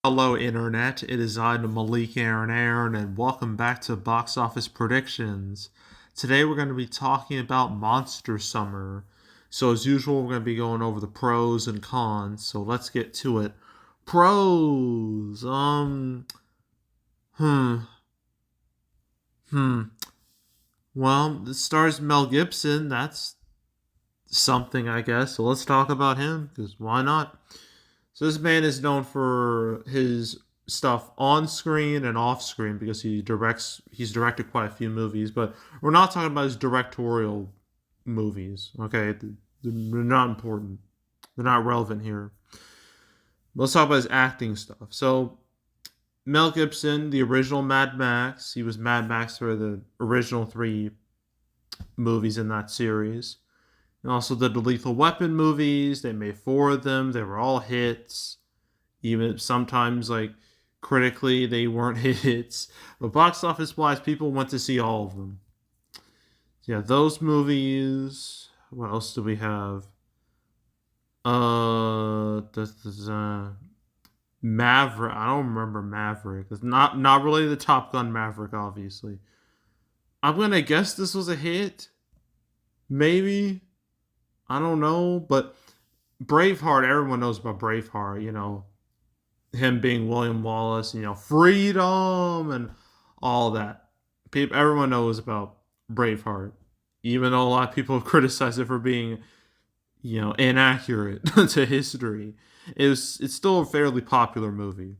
Hello, Internet. It is I, Malik Aaron, and welcome back to Box Office Predictions. Today, we're going to be talking about Monster Summer. So, as usual, we're going to be going over the pros and cons. So, let's get to it. Pros. Hmm, hmm. Well, this stars Mel Gibson. That's something, I guess. So, let's talk about him, because why not? So this man is known for his stuff on screen and off screen because he's directed quite a few movies, but we're not talking about his directorial movies, okay? They're not important. They're not relevant here. Let's talk about his acting stuff. So Mel Gibson, the original Mad Max, he was Mad Max for the original three movies in that series. And also did the Lethal Weapon movies. They made four of them. They were all hits. Even sometimes, like, critically, they weren't hits. But box office wise, people went to see all of them. Yeah, those movies. What else do we have? Maverick. I don't remember Maverick. It's not really the Top Gun Maverick, obviously. I'm gonna guess this was a hit. Maybe. I don't know, but Braveheart. Everyone knows about Braveheart. Him being William Wallace, freedom and all that. Everyone knows about Braveheart, even though a lot of people have criticized it for being, inaccurate to history. It's still a fairly popular movie.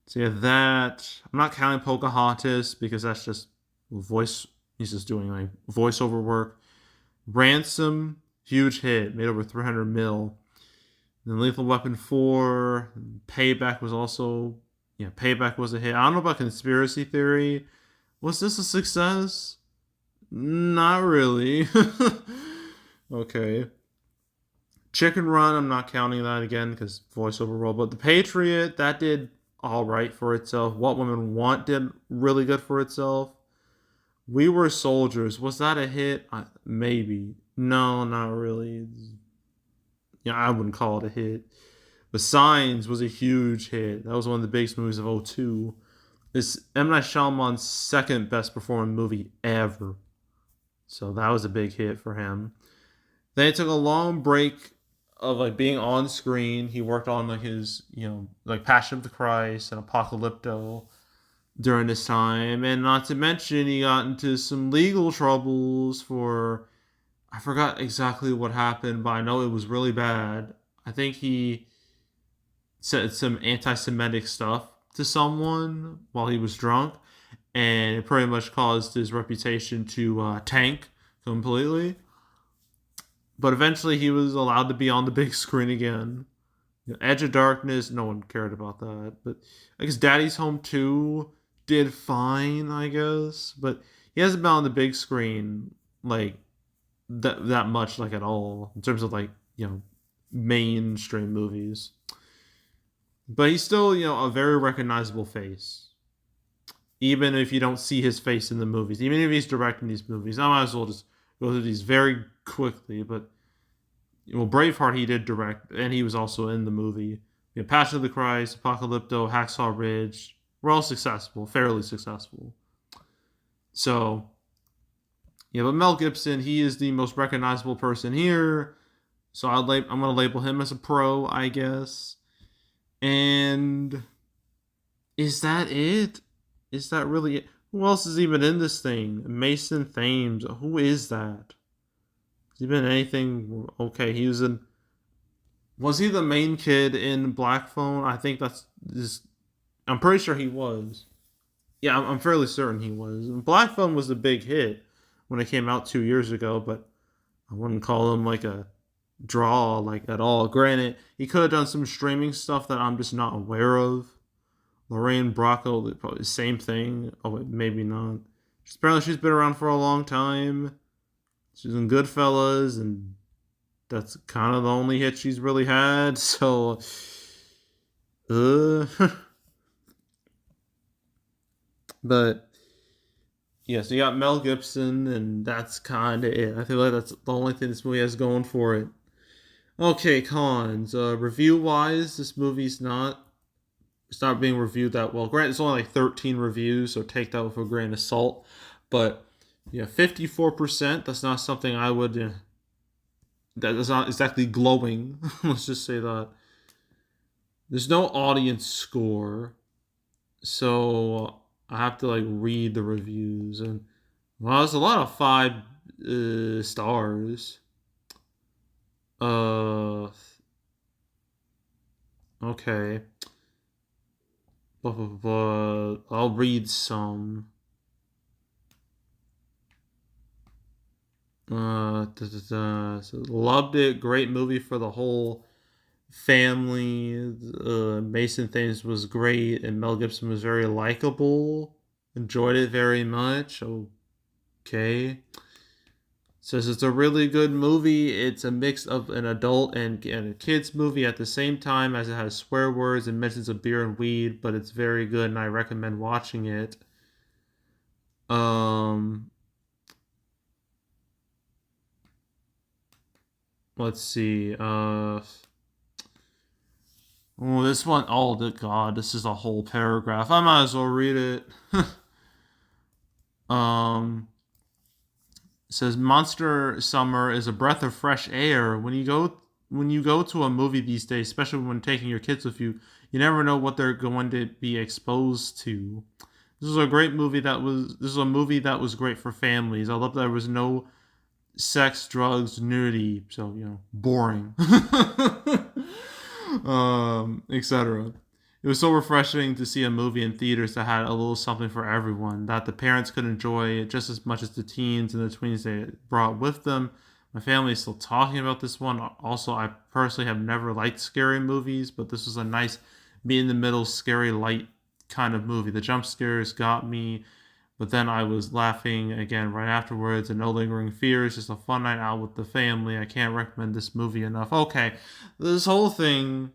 So yeah, that I'm not counting Pocahontas because that's just voice. He's just doing like voiceover work. Ransom, huge hit, made over 300 mil. Then Lethal Weapon 4, Payback was also, yeah, Payback was a hit. I don't know about Conspiracy Theory. Was this a success? Not really. Okay. Chicken Run, I'm not counting that again because voiceover role. But The Patriot, that did all right for itself. What Women Want did really good for itself. We Were Soldiers, was that a hit? Maybe. No, not really. Yeah, I wouldn't call it a hit. But Signs was a huge hit. That was one of the biggest movies of '02. It's M. Night Shyamalan's second best performing movie ever. So that was a big hit for him. Then he took a long break of like being on screen. He worked on like his, like Passion of the Christ and Apocalypto during this time. And not to mention he got into some legal troubles for I forgot exactly what happened, but I know it was really bad. I think he said some anti-Semitic stuff to someone while he was drunk, and it pretty much caused his reputation to tank completely. But eventually, he was allowed to be on the big screen again. Edge of Darkness, no one cared about that. But I guess Daddy's Home 2 did fine, I guess. But he hasn't been on the big screen like that much, like at all, in terms of like mainstream movies. But he's still, a very recognizable face. Even if you don't see his face in the movies, even if he's directing these movies, I might as well just go through these very quickly. But Braveheart he did direct, and he was also in the movie. Passion of the Christ, Apocalypto, Hacksaw Ridge were all successful, fairly successful. So yeah, but Mel Gibson, he is the most recognizable person here. So I'm gonna label him as a pro, I guess. And is that it? Is that really it? Who else is even in this thing? Mason Thames. Who is that? Has he been in anything? Okay, he was in. Was he the main kid in Black Phone? I think that's just. I'm pretty sure he was. Yeah, I'm fairly certain he was. Black Phone was a big hit when it came out 2 years ago, but I wouldn't call him like a draw like at all. Granted, he could have done some streaming stuff that I'm just not aware of. Lorraine Bracco, probably the same thing. Oh, maybe not. Apparently, she's been around for a long time. She's in Goodfellas, and that's kind of the only hit she's really had. So, uh, but yeah, so you got Mel Gibson, and that's kind of it. I feel like that's the only thing this movie has going for it. Okay, cons. Review wise, this movie's not It's not being reviewed that well. Granted, it's only like 13 reviews, so take that with a grain of salt. But yeah, 54%. That's not something I would. That is not exactly glowing. Let's just say that. There's no audience score, so I have to like read the reviews, and well, there's a lot of 5 stars. Uh, okay, but I'll read some. So loved it. Great movie for the whole family. Mason Thames was great, and Mel Gibson was very likable. Enjoyed it very much. Okay. Says it's a really good movie. It's a mix of an adult and a kids movie at the same time, as it has swear words and mentions of beer and weed, but it's very good and I recommend watching it. Um, let's see. Oh, this one. Oh, God, this is a whole paragraph. I might as well read it. um, it says Monster Summer is a breath of fresh air. When you go to a movie these days, especially when taking your kids with you, you never know what they're going to be exposed to. This is a movie that was great for families. I love that there was no sex, drugs, nudity, so boring. Etc. It was so refreshing to see a movie in theaters that had a little something for everyone, that the parents could enjoy it just as much as the teens and the tweens they brought with them. My family is still talking about this one. Also, I personally have never liked scary movies, but this was a nice meet in the middle, scary light kind of movie. The jump scares got me, but then I was laughing again right afterwards, and no lingering fears. Just a fun night out with the family. I can't recommend this movie enough. Okay, this whole thing,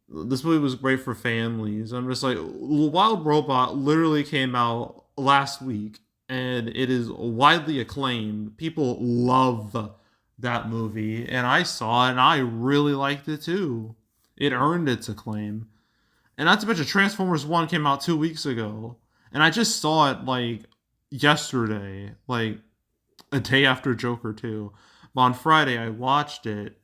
this movie was great for families. I'm just like, Wild Robot literally came out last week, and it is widely acclaimed. People love that movie, and I saw it, and I really liked it too. It earned its acclaim. And not to mention, Transformers 1 came out 2 weeks ago. And I just saw it like yesterday, like a day after Joker 2. But on Friday, I watched it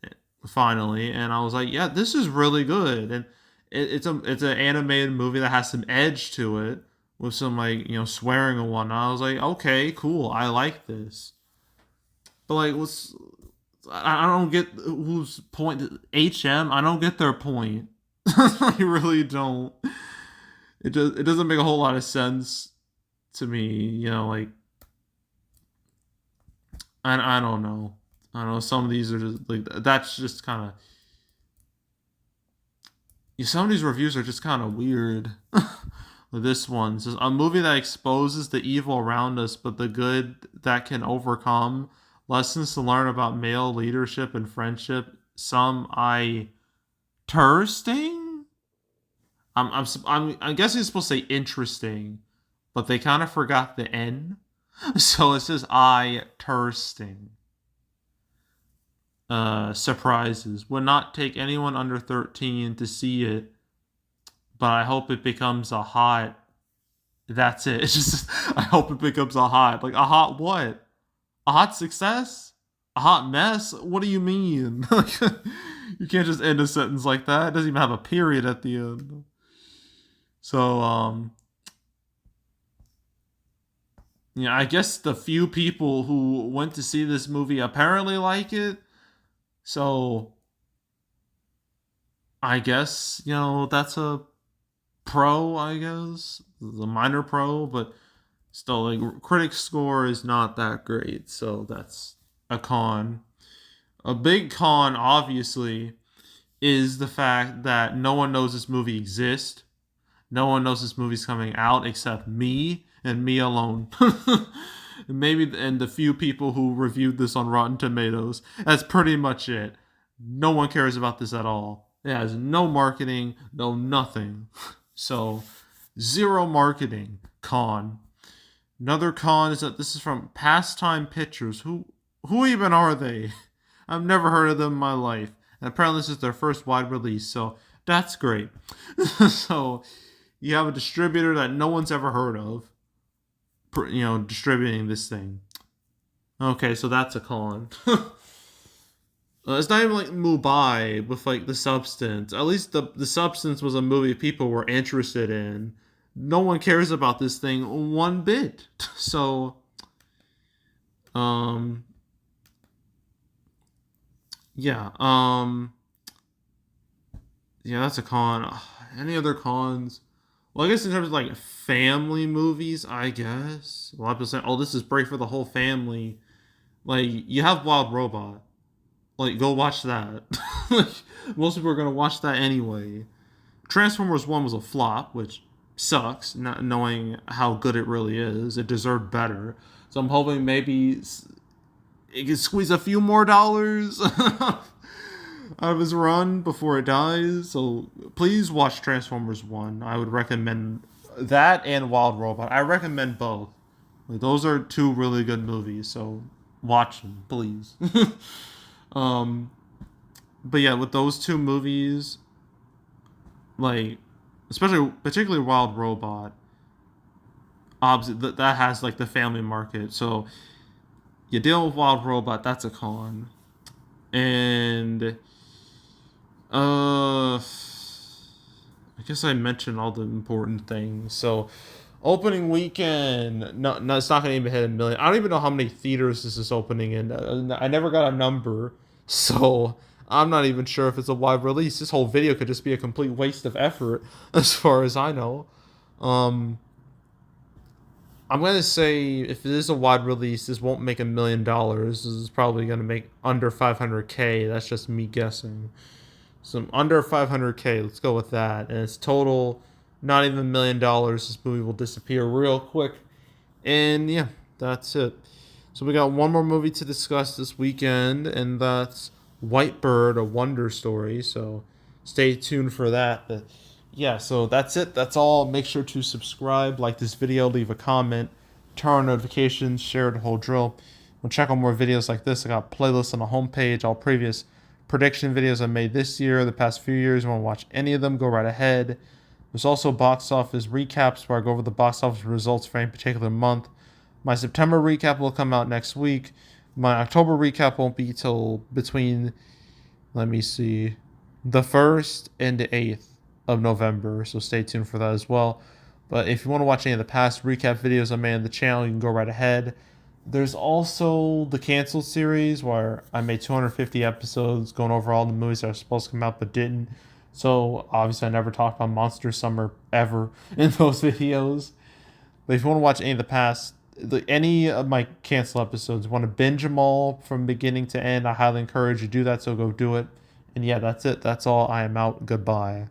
finally, and I was like, yeah, this is really good. And it's an animated movie that has some edge to it with some like swearing and whatnot. I was like, okay, cool, I like this. But like, I don't get whose point. HM, I don't get their point. I really don't. It doesn't make a whole lot of sense to me. Like I don't know. I don't know. Some of these are just like that's just kind of. Some of these reviews are just kind of weird. This one says a movie that exposes the evil around us, but the good that can overcome. Lessons to learn about male leadership and friendship. Some I Thirsting. I'm guessing it's supposed to say interesting, but they kind of forgot the N, so it says I Thirsting. Surprises would not take anyone under 13 to see it, but I hope it becomes a hot. That's it. It's just I hope it becomes a hot, like a hot what? A hot success? A hot mess? What do you mean? You can't just end a sentence like that. It doesn't even have a period at the end. So, I guess the few people who went to see this movie apparently like it. So, I guess, that's a pro, I guess. The minor pro, but still, like, critic score is not that great. So, that's a con. A big con, obviously, is the fact that no one knows this movie exists. No one knows this movie's coming out except me and me alone. Maybe and the few people who reviewed this on Rotten Tomatoes. That's pretty much it. No one cares about this at all. It has no marketing, no nothing. So, zero marketing. Con. Another con is that this is from Pastime Pictures. Who even are they? I've never heard of them in my life. And apparently this is their first wide release, so That's great. So you have a distributor that no one's ever heard of, distributing this thing. Okay, so that's a con. It's not even like Mubai with like The Substance. At least the Substance was a movie people were interested in. No one cares about this thing one bit. So, um, yeah, yeah, that's a con. Any other cons? Well, I guess in terms of like family movies, I guess a lot of people say, "Oh, this is great for the whole family." Like you have Wild Robot. Like go watch that. Like most people are gonna watch that anyway. Transformers One was a flop, which sucks. Not knowing how good it really is, it deserved better. So I'm hoping maybe it can squeeze a few more dollars out of his run before it dies. So please watch Transformers One. I would recommend that and Wild Robot. I recommend both. Like, those are two really good movies. So watch them, please. um, but yeah, with those two movies, like especially particularly Wild Robot, that has like the family market. So you deal with Wild Robot, that's a con. And I guess I mentioned all the important things. So opening weekend, no, it's not gonna even hit 1 million. I don't even know how many theaters this is opening in. I never got a number, so I'm not even sure if it's a wide release. This whole video could just be a complete waste of effort, as far as I know. Um, I'm gonna say if it is a wide release, this won't make $1 million. This is probably gonna make under 500K. That's just me guessing. So under 500K. Let's go with that. And it's total, not even $1 million. This movie will disappear real quick. And yeah, that's it. So we got one more movie to discuss this weekend, and that's White Bird, A Wonder Story. So stay tuned for that. But yeah, so that's it. That's all. Make sure to subscribe, like this video, leave a comment, turn on notifications, share the whole drill. We'll check out more videos like this. I got playlists on the homepage, all previous prediction videos I made this year, the past few years. You want to watch any of them, go right ahead. There's also box office recaps where I go over the box office results for any particular month. My September recap will come out next week. My October recap won't be till between, let me see, the 1st and the 8th of November. So stay tuned for that as well. But if you want to watch any of the past recap videos I made on the channel, you can go right ahead. There's also the Canceled series where I made 250 episodes going over all the movies that are supposed to come out but didn't. So obviously I never talked about Monster Summer ever in those videos. But if you want to watch any of the past, any of my cancel episodes, want to binge them all from beginning to end, I highly encourage you to do that. So go do it. And yeah, that's it. That's all. I am out. Goodbye.